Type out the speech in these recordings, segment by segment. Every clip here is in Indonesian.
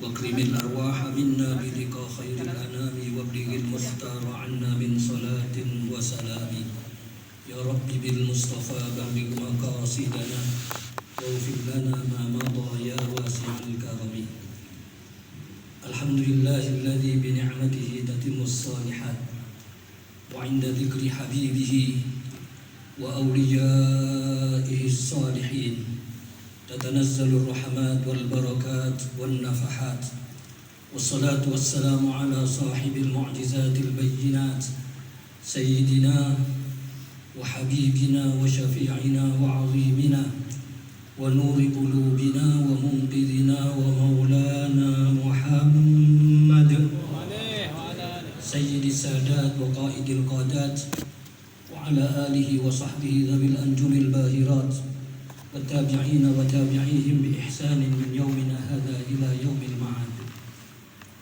واكرم الأرواح منا بلقاء خير الأنام وابلغ المختار عنا من صلاة وسلام يا رب بالمصطفى بلغ مقاصدنا واغفر لنا ما مضى يا واسع الكرم. الحمد لله الذي بنعمته تتم الصالحات وعند ذكر حبيبه وأوليائه الصالحين تتنزل الرحمات والبركات والنفحات. والصلاة والسلام على صاحب المعجزات البينات سيدنا وحبيبنا وشفيعنا وعظيمنا ونور قلوبنا ومنقذنا ومولانا محمد سيد السادات وقائد القادات وعلى آله وصحبه ذوي الأنجم الباهرات والتابعين وتابعيهم بإحسان من يومنا هذا إلى يوم المعاد.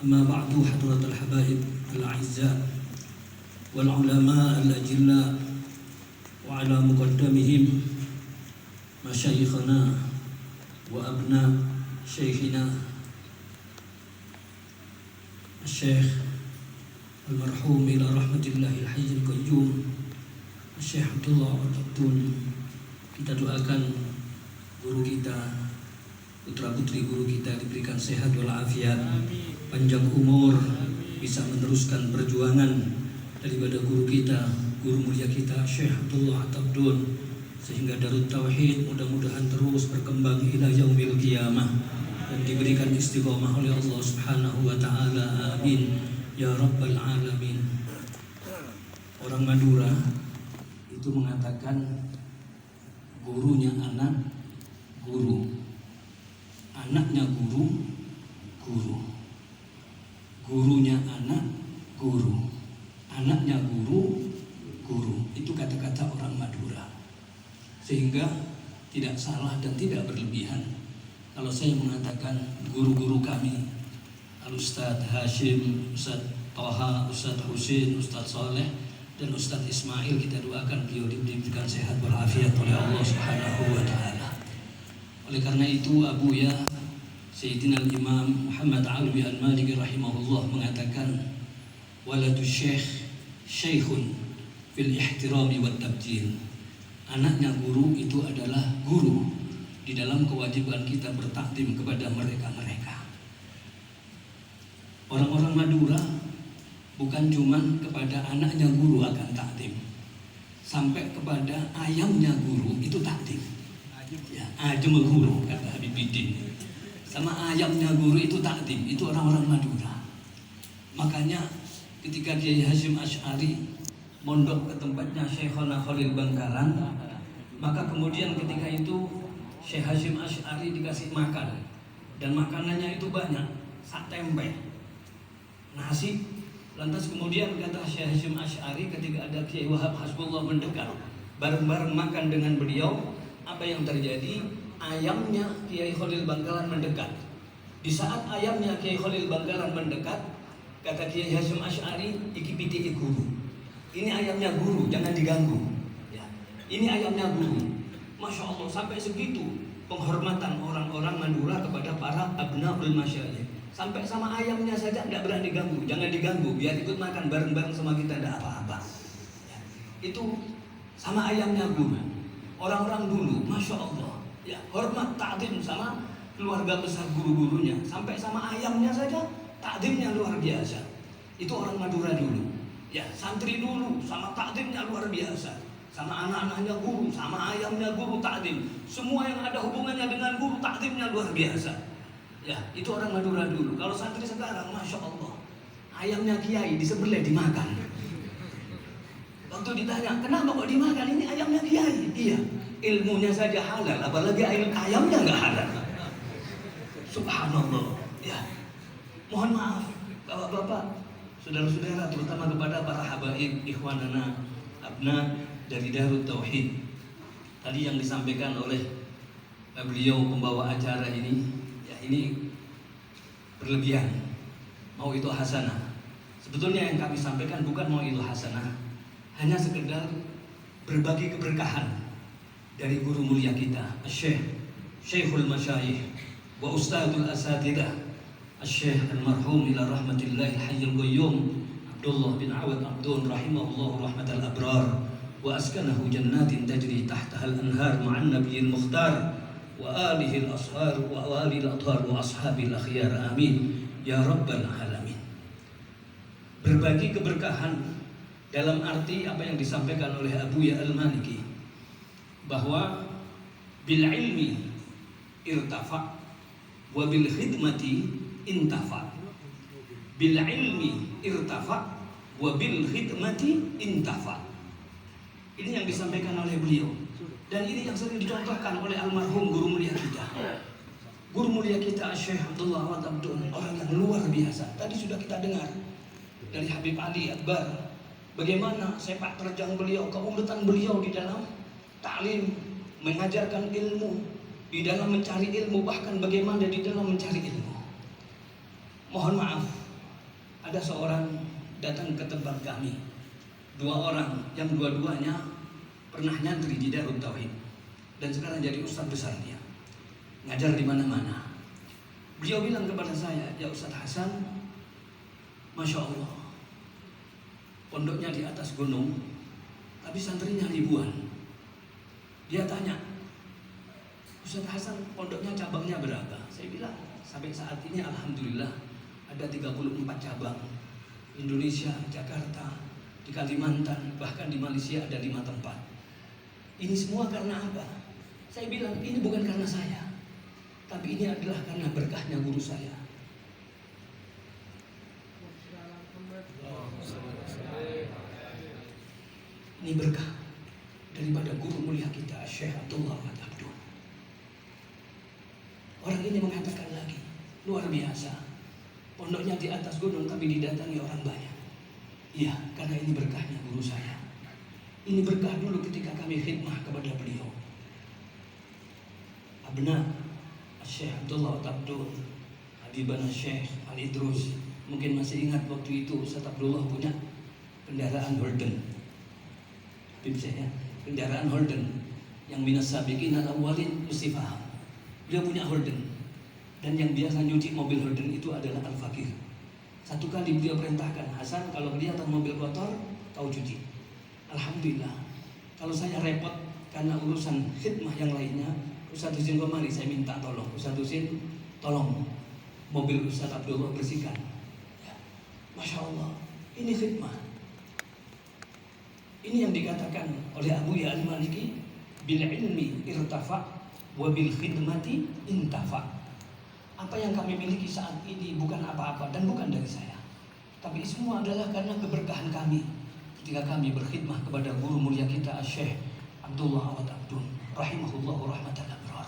أما بعد، حضرة الحبائب الأعزاء والعلماء الأجلاء وعلى مقدمهم مشايخنا وأبناء شيخنا الشيخ المرحوم إلى رحمة الله الحي القيوم Syekh Abdullah Abdul, kita doakan guru kita, putra putri guru kita diberikan sehat walafiat, panjang umur, bisa meneruskan perjuangan daripada guru kita, guru mulia kita Syekh Abdullah Abdul, sehingga Darut Tauhid mudah-mudahan terus berkembang ila yaumil qiyamah dan diberikan istiqomah oleh Allah Subhanahu wa taala. Amin ya rabbal alamin. Orang Madura itu mengatakan gurunya anak, guru. Anaknya guru, guru. Gurunya anak, guru. Anaknya guru, guru. Itu kata-kata orang Madura. Sehingga tidak salah dan tidak berlebihan kalau saya mengatakan guru-guru kami, Al-Ustadz Hashim, Ustadz Toha, Ustadz Husin, Ustadz Soleh, dan Ustadz Ismail, kita doakan beliau diberikan sehat walafiat oleh Allah Subhanahu wa taala. Oleh karena itu Abuya Sayyidina Imam Muhammad Alwi Al-Maliki rahimahullah mengatakan waladus syekh syekhun fil ihtirami wat tabjil. Anaknya guru itu adalah guru di dalam kewajiban kita bertakdim kepada mereka-mereka. Orang-orang Madura bukan cuma kepada anaknya guru akan takdim, sampai kepada ayamnya guru itu takdim. Ya, ajam guru kata Habibidin. Sama ayamnya guru itu takdim. Itu orang-orang Madura. Makanya ketika Kiai Hasyim Asy'ari mondok ke tempatnya Syekhona Khalil Bangkalan, maka kemudian ketika itu Syekh Hasyim Asy'ari dikasih makan, dan makanannya itu banyak, sak tempe, nasi. Lantas kemudian kata Syekh Hasyim Asy'ari ketika ada Kiai Wahab Hasbullah mendekat, bareng-bareng makan dengan beliau, apa yang terjadi? Ayamnya Kiai Khalil Bangkalan mendekat. Di saat ayamnya Kiai Khalil Bangkalan mendekat, kata Kiai Hasyim Asy'ari, iki piti guru. Ini ayamnya guru, jangan diganggu. Ya. Ini ayamnya guru. Masya Allah, sampai segitu penghormatan orang-orang Madura kepada para abnaul masyayikh. Sampai sama ayamnya saja tidak berani diganggu, jangan diganggu, biar ikut makan bareng-bareng sama kita, tidak apa-apa. Ya. Itu sama ayamnya guru. Orang-orang dulu, masya Allah, ya hormat takdim sama keluarga besar guru-gurunya. Sampai sama ayamnya saja takdimnya luar biasa. Itu orang Madura dulu. Ya, santri dulu sama takdimnya luar biasa. Sama anak-anaknya guru, sama ayamnya guru takdim. Semua yang ada hubungannya dengan guru takdimnya luar biasa. Ya, itu orang Madura dulu. Kalau santri sekarang, masya Allah, ayamnya kiai disebelah dimakan. Waktu ditanya, kenapa kok dimakan? Ini ayamnya kiai. Iya, ilmunya saja halal, apalagi ayamnya nggak halal. Subhanallah. Ya, mohon maaf, bapak-bapak, saudara-saudara, terutama kepada para habaib ikhwanana abna dari Darut Tauhid. Tadi yang disampaikan oleh beliau pembawa acara ini berlebihan. Mau itu hasanah. Sebetulnya yang kami sampaikan bukan mau itu hasanah, hanya sekedar berbagi keberkahan dari guru mulia kita, Syekhul Masyayikh wa Ustadzul Asatidah Syekh almarhum ila rahmatillahil hayyul qayyum Abdullah bin Awad Abdun rahimahullah rahmatal abrar wa askanahu jannatin tajri tahtahal anhar ma'an nabiyil mukhtar wa alihi al-ashar wa alihi al-athhar wa ashabil akhyar amin ya rabbal alamin. Berbagi keberkahan dalam arti apa yang disampaikan oleh Abu Ya Al-Maliki, bahwa bil ilmi irtafa wa bil khidmati intafa. Bil ilmi irtafa wa bil khidmati intafa. Ini yang disampaikan oleh beliau, dan ini yang sering dicontohkan oleh almarhum guru mulia kita. Guru mulia kita Syekh Abdullah Awad Abdun, orang yang luar biasa. Tadi sudah kita dengar dari Habib Ali Akbar bagaimana sepak terjang beliau, keuletan beliau di dalam taklim, mengajarkan ilmu, di dalam mencari ilmu, bahkan bagaimana di dalam mencari ilmu. Mohon maaf, ada seorang datang ke tempat kami, dua orang yang dua-duanya pernah nyantri di Darut Tauhid dan sekarang jadi ustadz besar, dia ngajar di mana-mana. Beliau bilang kepada saya, ya Ustadz Hasan, Masya Allah, pondoknya di atas gunung, tapi santrinya ribuan. Dia tanya, Ustadz Hasan, pondoknya cabangnya berapa? Saya bilang, sampai saat ini alhamdulillah ada 34 cabang. Indonesia, Jakarta, di Kalimantan, bahkan di Malaysia ada 5 tempat. Ini semua karena apa? Saya bilang, ini bukan karena saya, tapi ini adalah karena berkahnya guru saya. Ini berkah daripada guru mulia kita Syekh Abdullah Awad Abdun. Orang ini mengatakan lagi, luar biasa, pondoknya di atas gunung tapi didatangi orang banyak. Iya, karena ini berkahnya guru saya. Ini berkah dulu ketika kami khidmah kepada beliau. Abna Syekh Abdullah Awad Abdun, Habibana Syekh Ali Idrus, mungkin masih ingat waktu itu Ustaz Abdullah punya kendaraan Holden. Habib saya, kendaraan Holden yang minas sabiqin al-awwalin mesti paham. Beliau punya Holden, dan yang biasa nyuci mobil Holden itu adalah Al-Fakir. Satu kali beliau perintahkan, Hasan, kalau dia tahu mobil kotor, kau cuci. Alhamdulillah, kalau saya repot karena urusan khidmah yang lainnya, Ustaz Husin kemari, saya minta tolong, Ustaz Husin tolong mobil Ustaz Abdullah bersihkan. Ya. Masya Allah, ini khidmah. Ini yang dikatakan oleh Abu Ya Al-Maliki, bil ilmi irtafa wa bil khidmati intafa. Apa yang kami miliki saat ini bukan apa-apa dan bukan dari saya, tapi semua adalah karena keberkahan kami ketika kami berkhidmah kepada guru mulia kita Syekh Abdullah Awad Abdun rahimahullahu rahmatal abrar.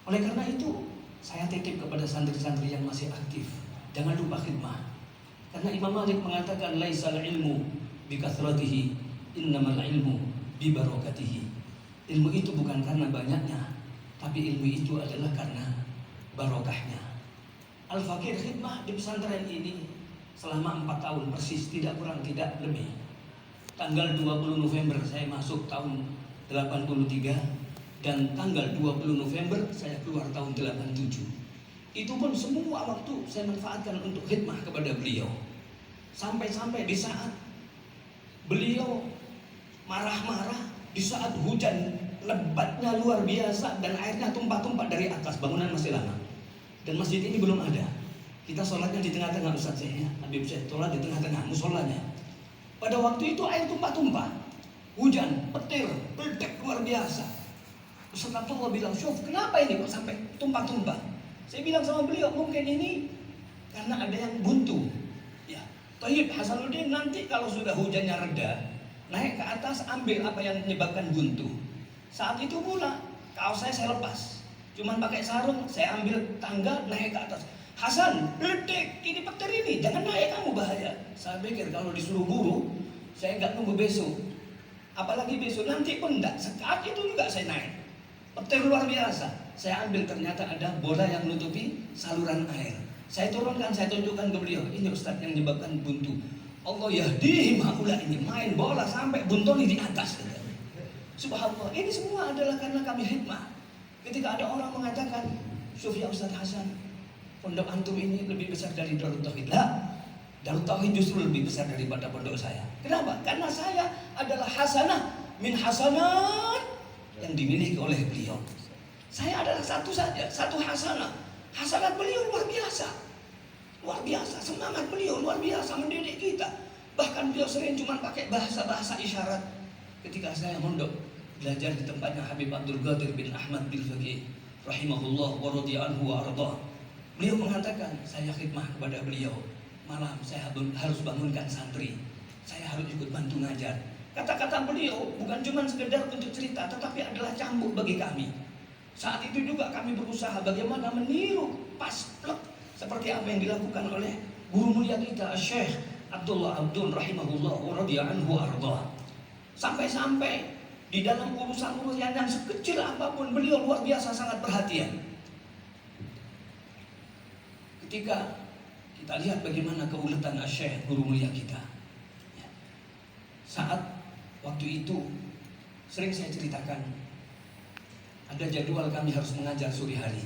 Oleh karena itu, saya titip kepada santri-santri yang masih aktif, jangan lupa khidmah. Karena Imam Malik mengatakan laisal ilmu bikathratihi innamal ilmu bibarakatihi. Ilmu itu bukan karena banyaknya, tapi ilmu itu adalah karena barokahnya. Al-Fakir khidmah di pesantren ini selama 4 tahun persis, tidak kurang tidak lebih. Tanggal 20 November saya masuk tahun 83, dan tanggal 20 November saya keluar tahun 87. Itu pun semua waktu saya manfaatkan untuk khidmah kepada beliau. Sampai-sampai di saat beliau marah-marah, di saat hujan lebatnya luar biasa dan airnya tumpah-tumpah dari atas, bangunan masih lama dan masjid ini belum ada. Kita sholatnya di tengah-tengah, Ustaz saya, Habib saya sholat di tengah-tengah musolanya. Pada waktu itu air tumpah-tumpah, hujan, petir, meledak luar biasa. Ustaz Abdullah bilang, Syuf, kenapa ini kok sampai tumpah-tumpah? Saya bilang sama beliau, mungkin ini karena ada yang buntu. Ya, Thayyib Hasanuddin, nanti kalau sudah hujannya reda, naik ke atas, ambil apa yang menyebabkan buntu. Saat itu pula kaos saya lepas, cuman pakai sarung, saya ambil tangga naik ke atas. Hasan, ledek, ini petir ini, jangan naik kamu, bahaya. Saya pikir kalau disuruh guru, saya nggak nunggu besok, apalagi besok, nanti pun enggak. Saat itu juga saya naik, petir luar biasa. Saya ambil, ternyata ada bola yang menutupi saluran air. Saya turunkan, saya tunjukkan ke beliau, ini Ustadz yang menyebabkan buntu. Allah yahdihim haula, ini main bola sampai buntoni di atas. Subhanallah, ini semua adalah karena kami khidmah. Ketika ada orang mengatakan, Syuf ya Ustadz Hasan, pondok antum ini lebih besar dari Darut Tauhid. Lah, Darut Tauhid justru lebih besar daripada pondok saya. Kenapa? Karena saya adalah hasanah min hasanat yang dimiliki oleh beliau. Saya adalah satu saja, satu hasanah. Hasanat beliau luar biasa. Luar biasa, semangat beliau luar biasa mendidik kita. Bahkan beliau sering cuma pakai bahasa-bahasa isyarat. Ketika saya mondok belajar di tempatnya Habib Abdul Qadir bin Ahmad bin Faqih rahimahullah wa radhiyallahu wa arda. Beliau mengatakan, saya khidmah kepada beliau. Malam saya harus bangunkan santri. Saya harus ikut bantu ngajar. Kata-kata beliau bukan cuma sekedar untuk cerita, tetapi adalah cambuk bagi kami. Saat itu juga kami berusaha bagaimana meniru pas plek seperti apa yang dilakukan oleh guru mulia kita Syekh Abdullah Abdul rahimahullah wa radhiyallahu arda. Sampai-sampai di dalam urusan-urusan yang sekecil apapun beliau luar biasa sangat perhatian. Ketika kita lihat bagaimana keuletan Syekh guru mulia kita. Saat waktu itu sering saya ceritakan, ada jadwal kami harus mengajar sore hari.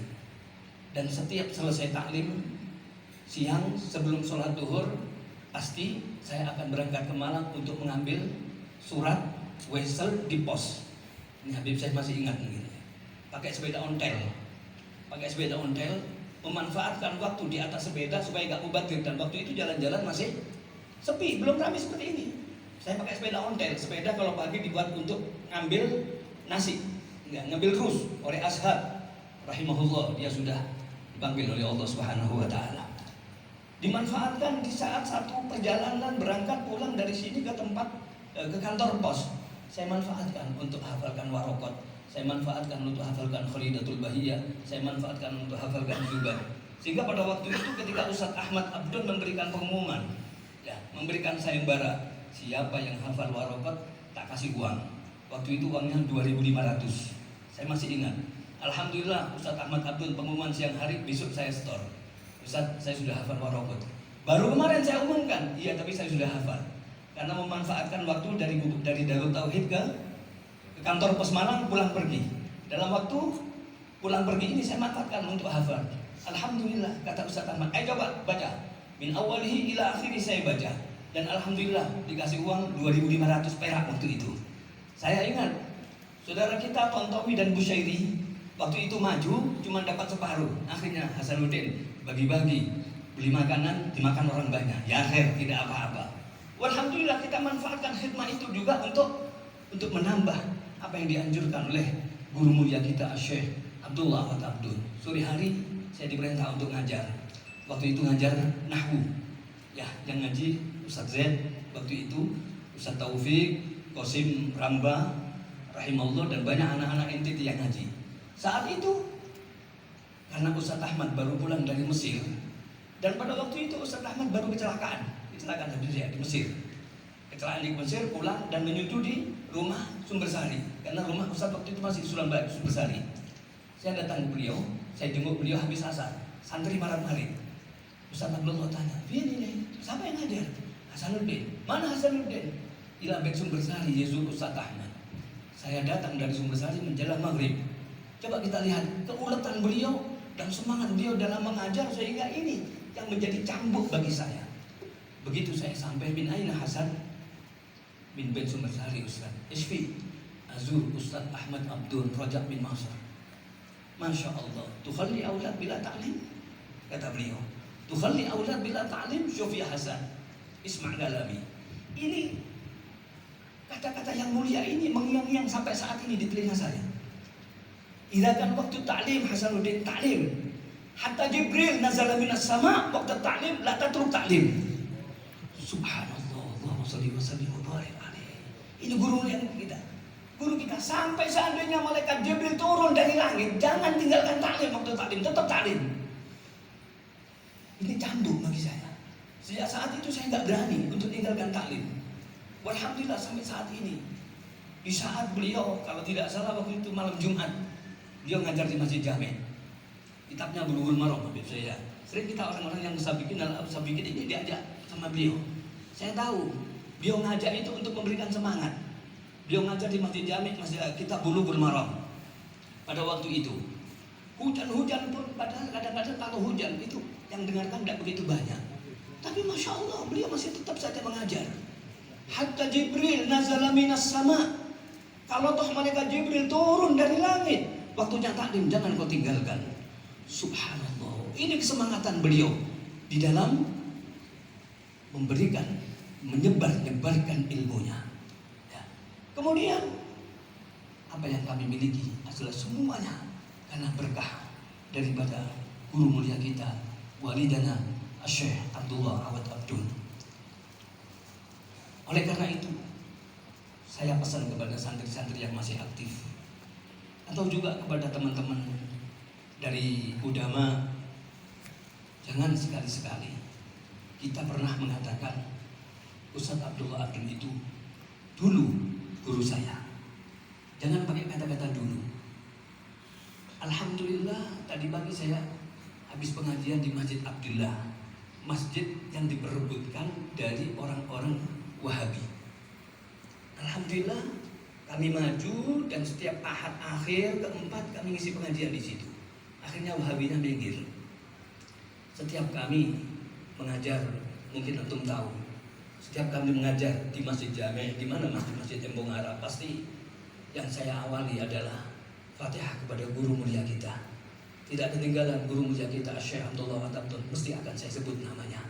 Dan setiap selesai taklim siang sebelum sholat duhur, pasti saya akan berangkat ke Malang untuk mengambil surat wesel di pos. Ini Habib saya masih ingat mungkin. Pakai sepeda ontel, memanfaatkan waktu di atas sepeda supaya gak mubadir. Dan waktu itu jalan-jalan masih sepi, belum ramai seperti ini. Saya pakai sepeda ontel. Sepeda kalau pagi dibuat untuk ngambil nasi, ngambil rus oleh Ashab rahimahullah. Dia sudah dipanggil oleh Allah Subhanahu wa taala. Dimanfaatkan di saat satu perjalanan berangkat pulang dari sini ke tempat ke kantor pos. Saya manfaatkan untuk hafalkan warokot. Saya manfaatkan untuk hafalkan Khalidatul Bahiyah. Saya manfaatkan untuk hafalkan Zubair. Sehingga pada waktu itu ketika Ustaz Ahmad Abdul memberikan pengumuman, memberikan sayembara, siapa yang hafal warokot tak kasih uang. Waktu itu uangnya 2.500. Saya masih ingat. Alhamdulillah Ustaz Ahmad Abdul pengumuman siang hari, besok saya store. Ustaz, saya sudah hafal warokot. Baru kemarin saya umumkan, iya tapi saya sudah hafal. Karena memanfaatkan waktu dari Darut Tauhid ke kantor pos Malang pulang pergi. Dalam waktu pulang pergi ini saya manfaatkan untuk hafal. Alhamdulillah kata Ustaz Ahmad, ayo coba baca. Min awalihi ila akhiri saya baca. Dan alhamdulillah dikasih uang 2.500 perak waktu itu. Saya ingat saudara kita Tontowi dan Busyairi waktu itu maju cuma dapat separuh. Akhirnya Hasanuddin bagi-bagi, beli makanan dimakan orang banyak. Ya khair, tidak apa-apa. Alhamdulillah kita manfaatkan khidmah itu juga untuk menambah apa yang dianjurkan oleh guru mulia kita Syekh Abdullah Abdul. Sore hari saya diperintah untuk ngajar. Waktu itu ngajar nahwu. Ya, yang ngaji Ustaz Z waktu itu, Ustaz Taufik, Qasim Ramba rahimahullah dan banyak anak-anak NTT yang ngaji. Saat itu karena Ustaz Ahmad baru pulang dari Mesir dan pada waktu itu Ustaz Ahmad baru kecelakaan habis ya di Mesir. Kecelakaan di Mesir, pulang dan menyuju di rumah Sumbersari. Karena rumah Ustaz waktu itu masih di Surabaya, Sumbersari. Saya datang ke beliau, saya jenguk beliau habis asar. Santri marah-marah. Ustaz Abdullah tanya, ini siapa yang ngajar? Hasanuddin. Mana Hasanuddin? Ilabek Sumbersari, Yesus Ustaz Ahmad. Saya datang dari Sumbersari menjelang maghrib. Coba kita lihat keuletan beliau dan semangat beliau dalam mengajar sehingga ini yang menjadi cambuk bagi saya. Begitu saya sampai bin Aina Hasan bin Bait Sumbersari Ustaz Isfi Azur Ustaz Ahmad Abdul Rajab bin Masar. Masya Allah, tukhalli aulad bila ta'lim, kata beliau. Tukhalli aulad bila ta'lim, Syufia Hasan Isma' Galami. Ini kata-kata yang mulia ini mengiang-iang sampai saat ini di telinga saya. Irakan waktu ta'lim Hasanuddin ta'lim. Hatta Jibril nazala minas sama' waktu ta'lim la tatruk ta'lim. Subhanallah, Allahumma shalli wa sallim wa barik alaihi. Ini guru yang kita. Guru kita sampai seandainya malaikat Jibril turun dari langit, jangan tinggalkan taklim waktu taklim, tetap taklim. Ini cambuk bagi saya. Sejak saat itu saya nggak berani untuk tinggalkan taklim. Alhamdulillah sampai saat ini. Di saat beliau, kalau tidak salah waktu itu malam Jumat, beliau ngajar di Masjid Jami'. Kitabnya Bulughul Maram, Habib saya. Sering kita orang-orang yang sabiqin ini diajak sama beliau. Saya tahu beliau ngajak itu untuk memberikan semangat. Beliau ngajar di Masjid Jami', Masjid Kitab Bulughul Maram. Pada waktu itu Hujan-hujan pun padahal kadang-kadang kalau hujan itu yang dengarkan tidak begitu banyak. Tapi Masya Allah beliau masih tetap saja mengajar. Hatta Jibril nazala minas sama. Kalau toh malaikat Jibril turun dari langit, waktunya taklim jangan kau tinggalkan. Subhanallah. Ini kesemangatan beliau di dalam memberikan, menyebarkan ilmunya. Ya. Kemudian apa yang kami miliki adalah semuanya karena berkah daripada guru mulia kita, walidana Syekh Abdullah Awad Abdul. Oleh karena itu, saya pesan kepada santri-santri yang masih aktif, atau juga kepada teman-teman dari Udama, jangan sekali-sekali kita pernah mengatakan Ustadz Abdullah Abdul itu dulu guru saya. Jangan pakai kata-kata dulu. Alhamdulillah tadi pagi saya habis pengajian di Masjid Abdullah, masjid yang diperebutkan dari orang-orang Wahabi. Alhamdulillah kami maju dan setiap ahad akhir keempat kami ngisi pengajian di situ. Akhirnya Wahabinya minggir. Setiap kami mengajar, mungkin antum tahu, setiap kami mengajar di Masjid Jami', di mana masjid Embong Arab, pasti yang saya awali adalah Fatihah kepada guru mulia kita. Tidak ketinggalan guru mulia kita Syekh Abdullah Abdul, mesti akan saya sebut namanya.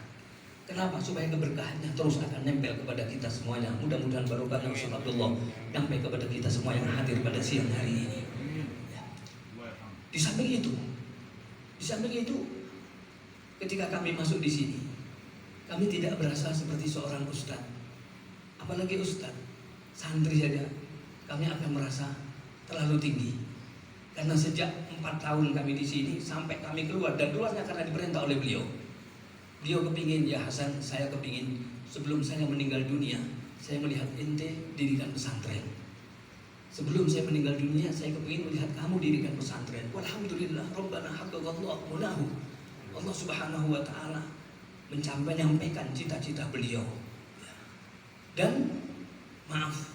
Kenapa? Supaya keberkahannya terus akan nempel kepada kita semuanya. Mudah-mudahan barokahnya Ustaz Abdullah sampai kepada kita semua yang hadir pada siang hari ini. Ya. Di samping itu, ketika kami masuk di sini, kami tidak berasa seperti seorang ustaz. Apalagi ustaz, santri saja kami akan merasa terlalu tinggi. Karena sejak 4 tahun kami di sini sampai kami keluar, dan keluarnya karena diperintah oleh beliau. Beliau kepingin, ya Hasan, saya kepingin sebelum saya meninggal dunia, saya melihat ente dirikan pesantren. Sebelum saya meninggal dunia, saya kepingin melihat kamu dirikan pesantren. Walhamdulillah, Rabbana haqqaqallah munahu. Allah Subhanahu wa Ta'ala menyampaikan cita-cita beliau. Dan maaf,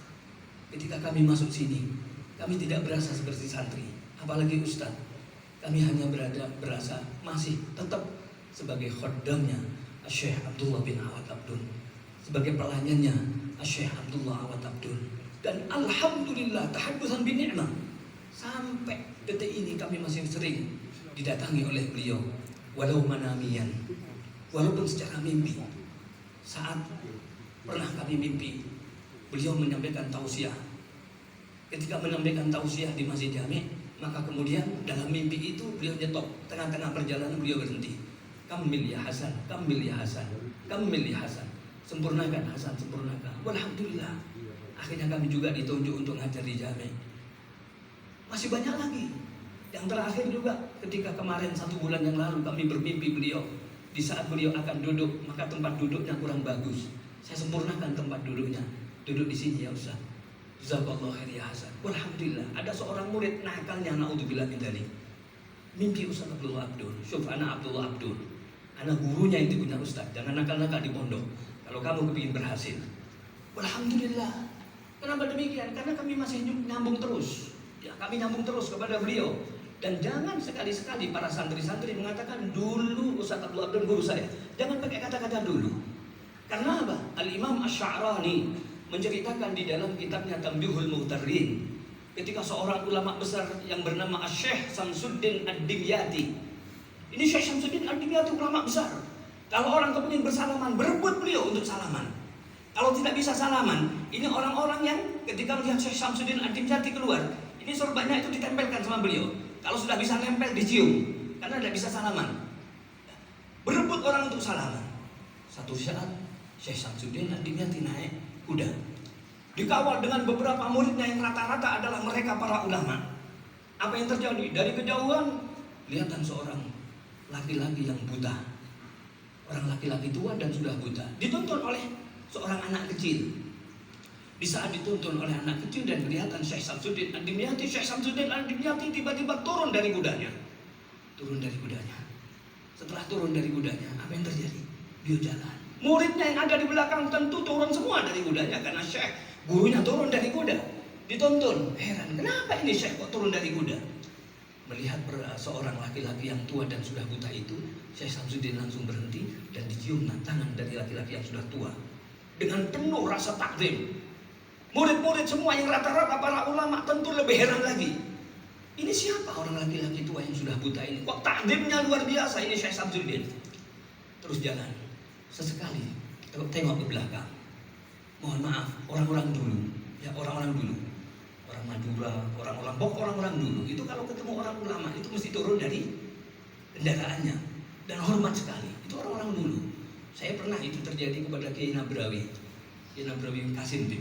ketika kami masuk sini, kami tidak berasa seperti santri, apalagi ustaz. Kami hanya berasa masih tetap sebagai khaddamnya Syekh Abdullah bin Awad Abdul, sebagai pelayannya Syekh Abdullah Awad Abdul. Dan alhamdulillah tahaddusan bin ni'mah, sampai detik ini kami masih sering didatangi oleh beliau, walau manamiyan, walaupun secara mimpi. Saat pernah kami mimpi beliau menyampaikan tausiah. Ketika menyampaikan tausiah di Masjid Jami', maka kemudian dalam mimpi itu beliau nyetop, tengah-tengah perjalanan beliau berhenti. Kamil ya Hasan, kamil ya Hasan, kamil ya Hasan. Sempurnakan Hasan, sempurnakan. Walhamdulillah. Akhirnya kami juga ditunjuk untuk ngajar di Jami'. Masih banyak lagi. Yang terakhir juga ketika kemarin 1 bulan yang lalu kami bermimpi beliau. Di saat beliau akan duduk, maka tempat duduknya kurang bagus. Saya sempurnakan tempat duduknya. Duduk di sini ya Ustaz. Jazakallahu khair ya Hasan. Walhamdulillah, ada seorang murid nakalnya, naudzubillah min dzalik. Mimpi Ustaz Abdullah Abdul. Syuf ana Abdullah Abdul. Anak gurunya itu punya Ustaz. Jangan nakal-nakal di pondok. Kalau kamu kepingin berhasil. Walhamdulillah. Kenapa demikian? Karena kami masih nyambung terus. Ya, kami nyambung terus kepada beliau. Dan jangan sekali-sekali para santri-santri mengatakan dulu Ustaz Abdullah Abdul guru saya. Jangan pakai kata-kata dulu. Karena apa? Al-Imam Asy-Sya'rani menceritakan di dalam kitabnya Tanbihul Mughtarrin, ketika seorang ulama besar yang bernama Syekh Samsuddin Ad-Dimyati. Ini Syekh Samsuddin Ad-Dimyati ulama besar. Kalau orang kepingin bersalaman, berebut beliau untuk salaman. Kalau tidak bisa salaman, ini orang-orang yang ketika melihat Syekh Samsuddin Ad-Dimyati keluar, ini sorbannya itu ditempelkan sama beliau. Kalau sudah bisa nempel, dicium, karena tidak bisa salaman. Berebut orang untuk salaman. Satu saat Syekh Samsuddin Ad-Dimyati naik kuda, dikawal dengan beberapa muridnya yang rata-rata adalah mereka para ulama. Apa yang terjadi? Dari kejauhan kelihatan seorang laki-laki yang buta, orang laki-laki tua dan sudah buta, dituntun oleh seorang anak kecil. Di saat dituntun oleh anak kecil dan kelihatan Syekh Samsuddin Ad-Dimyati, Syekh Samsuddin Ad-Dimyati tiba-tiba turun dari kudanya. Setelah turun dari kudanya, apa yang terjadi? Beliau jalan. Muridnya yang ada di belakang tentu turun semua dari kudanya, karena Syekh gurunya turun dari kuda, dituntun. Heran, kenapa ini Syekh kok turun dari kuda? melihat seorang laki-laki yang tua dan sudah buta itu, Syekh Samsudin langsung berhenti dan dicium tangan dari laki-laki yang sudah tua dengan penuh rasa takzim. Murid-murid semua yang rata-rata para ulama tentu lebih heran lagi. Ini siapa orang laki-laki tua yang sudah buta ini? Kok takzimnya luar biasa ini Syekh Samsudin? Terus jalan. Sesekali tengok ke belakang. Mohon maaf, orang-orang dulu, ya orang-orang dulu. Orang Madura, orang-orang dulu itu kalau ketemu orang ulama itu mesti turun dari kendaraannya dan hormat sekali. Itu orang-orang dulu. Saya pernah itu terjadi kepada Kiai Nabrawi Kasim.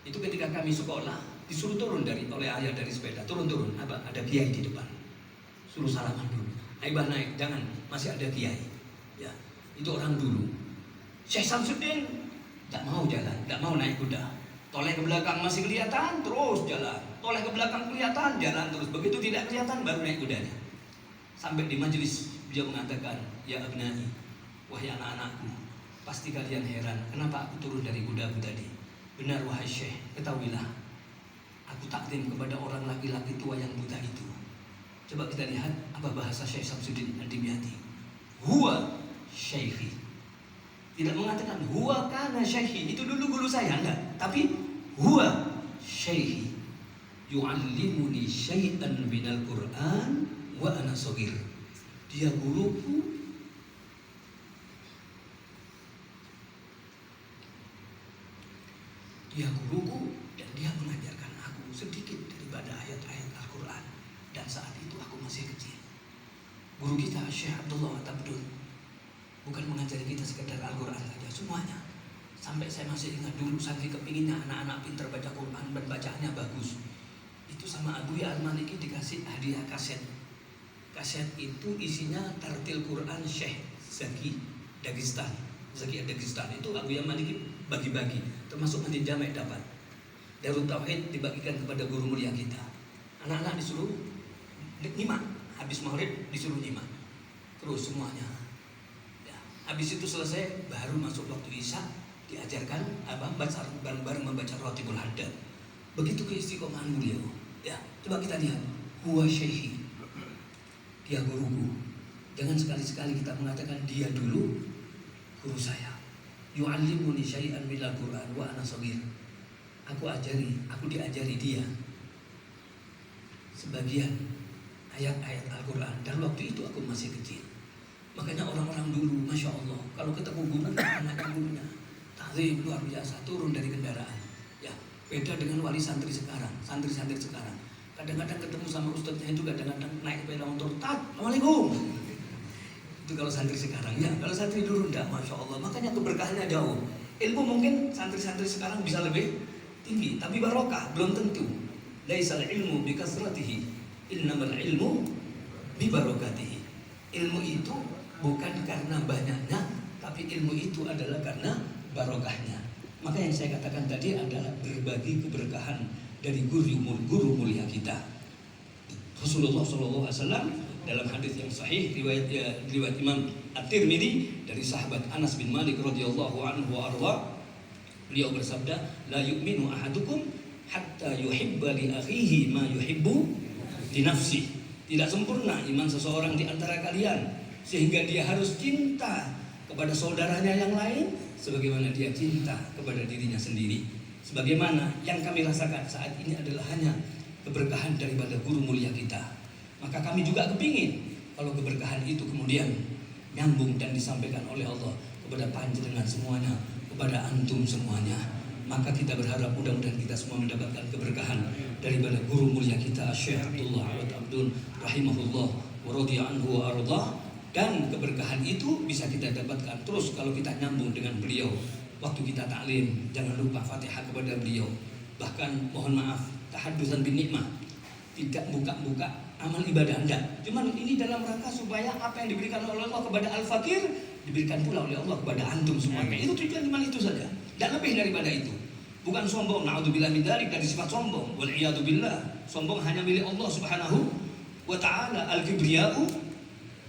Itu ketika kami sekolah disuruh turun oleh ayah dari sepeda, turun ada kiai di depan, suruh salaman dulu. Aibah naik, jangan, masih ada kiai. Ya, itu orang dulu. Syekh Samsudin tak mau jalan, tak mau naik kuda. Toleh ke belakang masih kelihatan, terus jalan. Toleh ke belakang kelihatan, jalan terus. Begitu tidak kelihatan, baru naik kudanya. Sampai di majelis, beliau mengatakan, ya abnai, wahai anak-anakku, pasti kalian heran, kenapa aku turun dari kudaku tadi? Benar wahai Syekh, ketahuilah, aku takdim kepada orang laki-laki tua yang buta itu. Coba kita lihat apa bahasa Syekh Samsudin Ad-Dimyati. Huwa Syekhi. Tidak mengatakan huwa kana syekhi, itu dulu guru saya, enggak. Tapi huwa syekhi yu'allimuni syai'an minal Qur'an wa ana shaghir. Dia guruku dan dia mengajarkan aku sedikit daripada ayat-ayat Al-Qur'an. Dan saat itu aku masih kecil. Guru kita Syekh Abdullah Tabdun bukan mengajari kita sekedar Al-Quran saja, semuanya. Sampai saya masih ingat dulu, saking kepinginnya anak-anak pintar baca Quran dan bacaannya bagus. Itu sama Abuya Al-Maliki dikasih hadiah kaset. Kaset itu isinya tartil Quran Syekh Zaki Dagestan. Itu Abuya Maliki bagi-bagi, termasuk Masjid Jamek dapat. Darut Tauhid dibagikan kepada guru mulia kita. Anak-anak disuruh nyimak, habis maghrib disuruh nyimak. Terus semuanya. Habis itu selesai, baru masuk waktu Isya, diajarkan baca bareng-bareng membaca Ratibul Haddad. Begitu keistiqomahan beliau. Ya, coba kita lihat. Huwa syekhi. Dia guruku. Jangan sekali-sekali kita mengatakan dia dulu guru saya. Yu'allimuni syai'an minal Qur'an wa ana shaghir. Aku diajari dia sebagian ayat-ayat Al-Quran. Dan waktu itu aku masih kecil. Makanya orang-orang dulu, Masya Allah, kalau ketemu guru, anaknya gurunya takzim luar biasa, turun dari kendaraan. Ya, beda dengan wali santri sekarang. Kadang-kadang ketemu sama ustadznya itu, kadang-kadang naik sepeda motor, Assalamualaikum. Itu kalau santri sekarang, ya. Kalau santri dulu enggak, Masya Allah. Makanya keberkahannya jauh. Ilmu mungkin santri-santri sekarang bisa lebih tinggi, tapi barokah belum tentu. Laisal ilmu bi kasratihi, innamal ilmu bi barakatihi. Ilmu itu bukan karena banyaknya, tapi ilmu itu adalah karena barokahnya. Maka yang saya katakan tadi adalah berbagi keberkahan dari guru mulia kita. Rasulullah SAW dalam hadis yang sahih riwayat Imam At-Tirmidzi dari sahabat Anas bin Malik radhiyallahu anhu wa arda, beliau bersabda, la yu'minu ahadukum hatta yuhibba li akhihi ma yuhibbu li nafsihi. Tidak sempurna iman seseorang di antara kalian sehingga dia harus cinta kepada saudaranya yang lain sebagaimana dia cinta kepada dirinya sendiri. Sebagaimana yang kami rasakan saat ini adalah hanya keberkahan daripada guru mulia kita. Maka kami juga kepingin kalau keberkahan itu kemudian nyambung dan disampaikan oleh Allah kepada panjenengan semuanya, kepada antum semuanya. Maka kita berharap mudah-mudahan kita semua mendapatkan keberkahan daripada guru mulia kita Syekh Abdullah Abdun rahimahullah wa radhiya anhu wa arda. Dan keberkahan itu bisa kita dapatkan terus kalau kita nyambung dengan beliau. Waktu kita taklim, jangan lupa Fatihah kepada beliau. Bahkan mohon maaf, tahaddusan bin nikmah, tidak buka-buka amal ibadah enggak. Cuman ini dalam rangka supaya apa yang diberikan oleh Allah kepada al-fakir diberikan pula oleh Allah kepada antum semuanya. Itu tujuan cuma itu saja. Dan lebih daripada itu. Bukan sombong, na'udzubillah min dzalik, dari sifat sombong. Wal iyadu billah. Sombong hanya milik Allah Subhanahu wa taala. Al-kibriya'u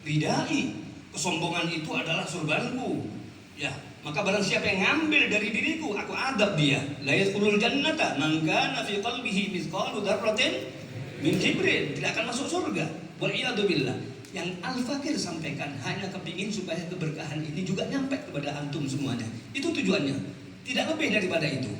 ridai. Kesombongan itu adalah surbanku. Ya, maka barang siapa yang ngambil dari diriku, aku adab dia. La yadkhulul jannata man kana fi qalbihi mithqalu dzarratin min kibrin. Tidak akan masuk surga Wal'iyadzubillah. Yang Al-Fakir sampaikan hanya kepingin supaya keberkahan ini juga nyampe kepada antum semuanya. Itu tujuannya. Tidak lebih daripada itu.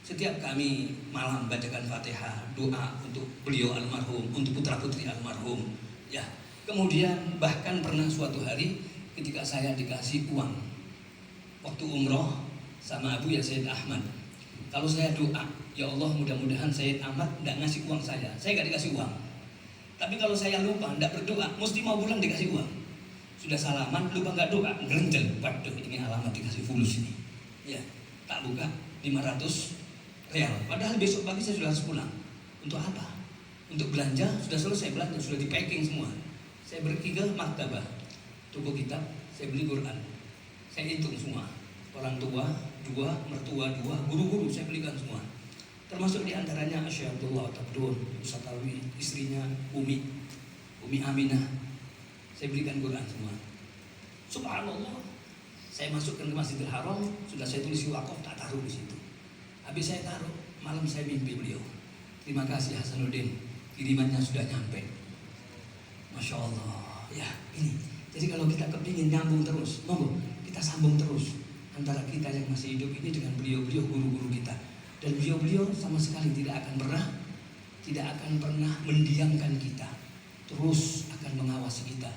Setiap kami malam bacakan Fatihah, doa untuk beliau almarhum, untuk putra-putri almarhum. Ya. Kemudian bahkan pernah suatu hari ketika saya dikasih uang waktu umroh sama Abu ya Sayyid Ahmad. Kalau saya doa, ya Allah mudah-mudahan Sayyid Ahmad tidak ngasih uang saya nggak dikasih uang. Tapi kalau saya lupa, tidak berdoa, mesti mau pulang dikasih uang. Sudah salaman, lupa nggak doa, gerenjel. Waduh, ini alamat dikasih fulus ini. Ya, tak buka 500 real. Padahal besok pagi saya sudah harus pulang. Untuk apa? Untuk belanja, sudah selesai belanja, sudah di packing semua. Saya pergi ke maktabah, toko kitab, saya beli Quran. Saya hitung semua. Orang tua 2, mertua 2, guru-guru saya belikan semua. Termasuk diantaranya Syekh Abdullah Tabdun, Ustaz Alwi, istrinya Umi Aminah. Saya berikan Quran semua. Subhanallah. Saya masukkan ke Masjidil Haram, sudah saya tulis wakaf, tak taruh di situ. Habis saya taruh, malam saya mimpi beliau. Terima kasih Hasanuddin, kirimannya sudah nyampe. Masya Allah. Ya ini. Jadi kalau kita kepingin nyambung terus, monggo kita sambung terus antara kita yang masih hidup ini dengan beliau-beliau guru-guru kita. Dan beliau-beliau sama sekali tidak akan pernah mendiamkan kita, terus akan mengawasi kita.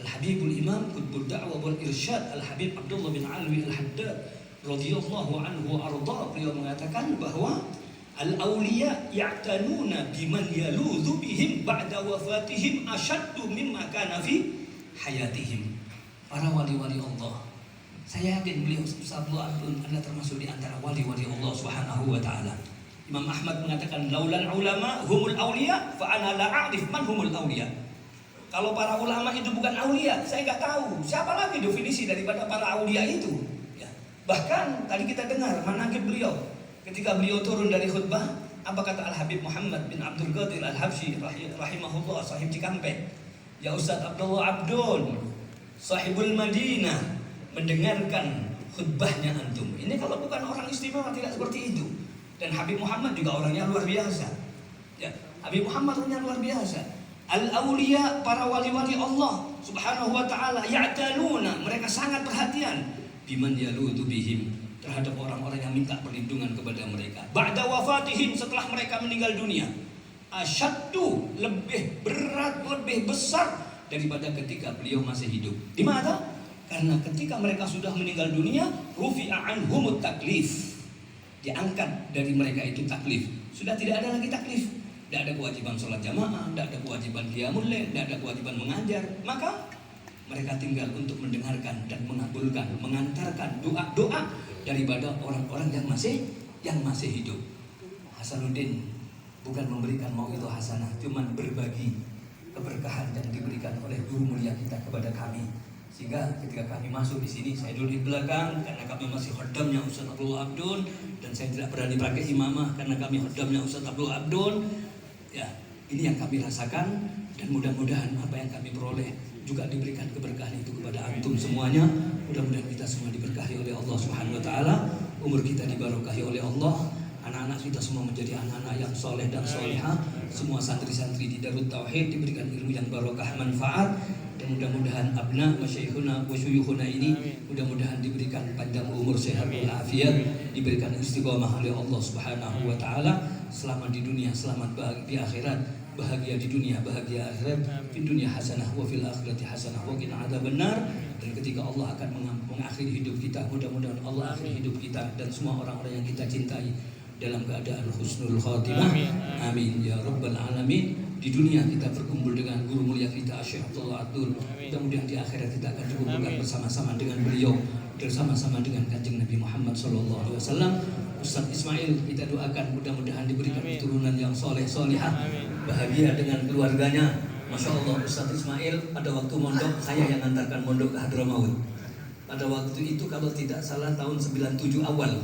Al-Habibul Imam Qutbud Da'wah wal Irsyad Al-Habib Abdullah bin Alwi Al-Haddad radhiyallahu anhu arda, beliau mengatakan bahwa al-awliya ya'tanuna biman yaludhu bihim ba'da wafatihim asyaddu mimma kana fi hayatihim. Para wali-wali Allah, saya yakin beliau Ustaz Abdul adalah termasuk di antara wali-wali Allah Subhanahu wa taala. Imam Ahmad mengatakan laulal ulama humul auliya fa ana la a'rif man humul auliya. Kalau para ulama itu bukan aulia, saya nggak tahu siapa lagi definisi daripada para aulia itu. Ya. Bahkan tadi kita dengar manaqib beliau ketika beliau turun dari khutbah, apa kata Al Habib Muhammad bin Abdul Qadir Al Habsyi rahimahullah, sahib Cikampek. Ya Ustaz Abdullah Abdul, sahibul Madinah, mendengarkan khutbahnya antum. Ini kalau bukan orang istimewa tidak seperti itu. Dan Habib Muhammad juga orangnya luar biasa. Ya, Habib Muhammad orangnya luar biasa. Al-awliya, para wali-wali Allah Subhanahu wa taala, ya'tanuna, mereka sangat perhatian biman yaludu bihim, terhadap orang-orang yang minta perlindungan kepada mereka. Ba'da wafatihim, setelah mereka meninggal dunia. Asyaddu, lebih berat, lebih besar daripada ketika beliau masih hidup. Di mana? Karena ketika mereka sudah meninggal dunia, rufi'a anhumut taklif, diangkat dari mereka itu taklif. Sudah tidak ada lagi taklif. Tidak ada kewajiban sholat jamaah, tidak ada kewajiban qiyamul lail, tidak ada kewajiban mengajar. Maka mereka tinggal untuk mendengarkan dan mengabulkan, mengantarkan doa-doa daripada orang-orang yang masih hidup. Hasanuddin bukan memberikan mau'idhah hasanah, cuman berbagi keberkahan yang diberikan oleh guru mulia kita kepada kami. Sehingga ketika kami masuk di sini, saya duduk di belakang karena kami masih khodamnya Ustaz Abdullah Abdul, dan saya tidak berani pakai imamah karena kami khodamnya Ustaz Abdullah Abdul. Ya, ini yang kami rasakan, dan mudah-mudahan apa yang kami peroleh juga diberikan keberkahan itu kepada antum semuanya. Mudah-mudahan kita semua diberkahi oleh Allah Subhanahu wa taala, umur kita diberkahi oleh Allah, anak-anak kita semua menjadi anak-anak yang soleh dan solehah, semua santri-santri di Darut Tauhid diberikan ilmu yang barokah manfaat, dan mudah-mudahan abna masyaikhuna wa syuyukhuna ini mudah-mudahan diberikan panjang umur, sehat walafiat, diberikan istiqomah oleh Allah Subhanahu wa taala, selamat di dunia, selamat di akhirat, bahagia di dunia, bahagia akhirat, di dunia hasanah wa fil akhirati hasanah wa qina adzabannar. Dan ketika Allah akan mengakhiri hidup kita, mudah-mudahan Allah akhiri hidup kita dan semua orang-orang yang kita cintai dalam keadaan husnul khatimah. Amin ya rabbal alamin. Di dunia kita berkumpul dengan guru mulia kita Syekh Abdullah Abdul. Mudah-mudahan di akhirat kita akan dikumpulkan bersama-sama dengan beliau, bersama-sama dengan Kanjeng Nabi Muhammad SAW. Ustaz Ismail kita doakan mudah-mudahan diberikan keturunan yang soleh solihah, bahagia dengan keluarganya. Masya Allah, Ustaz Ismail pada waktu mondok, saya yang antarkan mondok ke Hadramaut. Pada waktu itu kalau tidak salah tahun 97 awal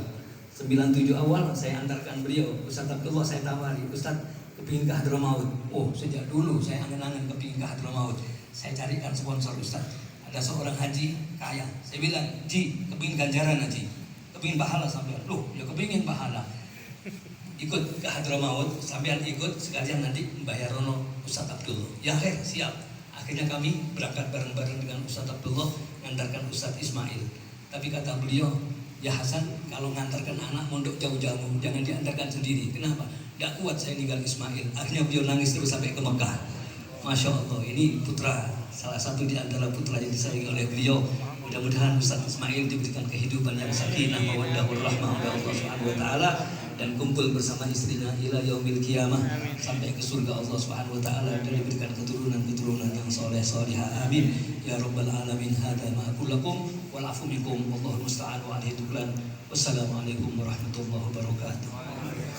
saya antarkan beliau. Ustaz Abdullah saya tawari, Ustaz kepingin ke Hadramaut. Oh, sejak dulu saya angen-angen kepingin ke Hadramaut. Saya carikan sponsor Ustaz. Ada seorang haji kaya. Saya bilang, Ji, kepingin ganjaran haji, kepingin pahala sampean. Loh, ya kepingin pahala. Ikut ke Hadramaut, sampean ikut sekalian nanti membayar rono Ustaz Abdullah. Ya siap. Akhirnya kami berangkat bareng-bareng dengan Ustadz Abdullah ngantarkan Ustadz Ismail. Tapi kata beliau, ya Hasan, kalau ngantarkan anak mondok jauh-jauh jangan diantarkan sendiri. Kenapa? Gak kuat saya ninggal Ismail. Akhirnya beliau nangis terus sampai ke Mekah. Masya Allah, ini putra, salah satu di antara putra yang disayangi oleh beliau. Mudah-mudahan Ustadz Ismail diberikan kehidupan yang sakinah, mawaddah, warahmah oleh Allah Subhanahu wa taala, dan kumpul bersama istrinya ila yaumil qiyamah sampai ke surga Allah Subhanahu wa taala, dan diberikan keturunan-keturunan yang soleh solihah. Amin ya rabbal alamin. Hada ma aqul lakum wal afu minkum wallahu musta'an wa alaihi tuklan. Wassalamualaikum warahmatullahi wabarakatuh.